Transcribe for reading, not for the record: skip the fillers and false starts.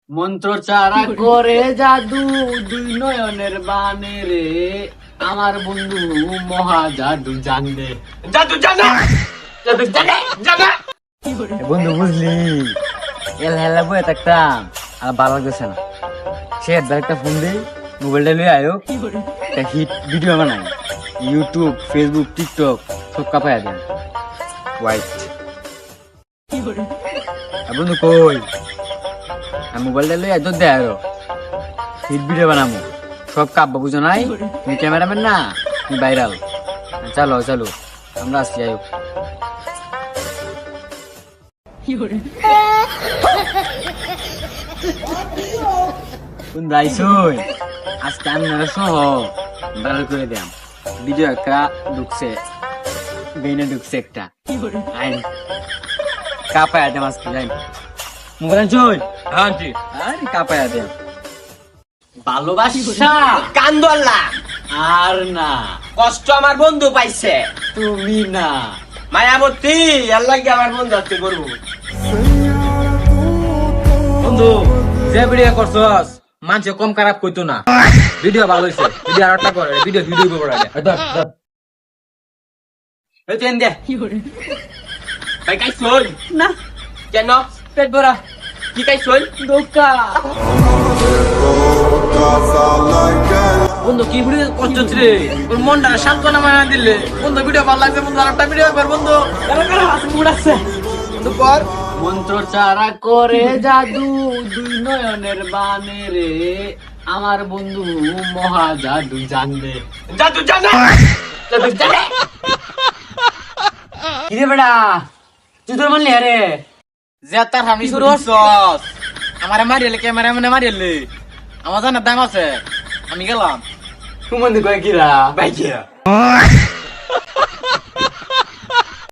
মন্ত্র চারা করে জাদু দুই নয়নের বানে রে, আমার বন্ধু মহা জাদু জানবে। জাদু জানা, জাদু জানা, জানা। বন্ধু বুঝলি, এল হেলা বয়ে থাকতাম আর ভালো লাগতেছে না। সে একটা ফোন দিই, মোবাইলটা লুই আয়ো, একটা হিট ভিডিও বানাই, ইউটিউব, ফেসবুক, টিকটক সব কাপাইয়া দেন। হোয়াইট বন্ধু কই, মোবাইলটা লুই আয়, দে আরো হিট ভিডিও বানাবো, সব কাপবা বুঝো নাই, তুমি ক্যামেরাম্যান না, তুমি ভাইরাল। চলো চলো, আমরা আসছি আয়ো। রাইসই আজকে আমি সহ ভালো করে দিলাম, ভিডিও একটা ঢুকছে, বেনে ঢুকছে একটা আইন কাপায়া দেম আজকে লাইন মোবাইল চই আন্টি আরে কাপায়া দেম। ভালোবাসা কান্দোল্লা আর না, কষ্ট আমার বন্ধু পাইছে, তুমি না। মায়াবতী আল্লাহ আমার বন্ধু আজকে করবো। বন্ধু যে ভিডিও করছস মানুষে কম খারাপ কইতো না, ভিডিও ভালো হয়েছে, ভিডিও আর একটা করে ভিডিও ভিডিও করে এই তেন দে ভাই খাইছই না, কেন? পেট ভরা, কি খাইছই? ধোকা। বন্ধু কি ভিডিও করছস রে, ওর মনটা সান্ত্বনা মায়া দিলে। বন্ধু ভিডিও ভালো লাগছে, বন্ধু আর একটা ভিডিও কর বন্ধু। বন্ধু কর। মন্ত্র চারা করে জাদু দুই নয়নের বানে রে, আমার বন্ধু মহা জাদু জানবে। জাদু জানা, জাদু জানা। কিরে বেড়া, তুই তোর মানলি আরে যে তার আমি শুরু হচ্ছস, আমার মারিলে ক্যামেরা মানে মারিলে, আমার জানার দাম আছে, আমি গেলাম। তুই মন্দির করে কিরা ভাই কি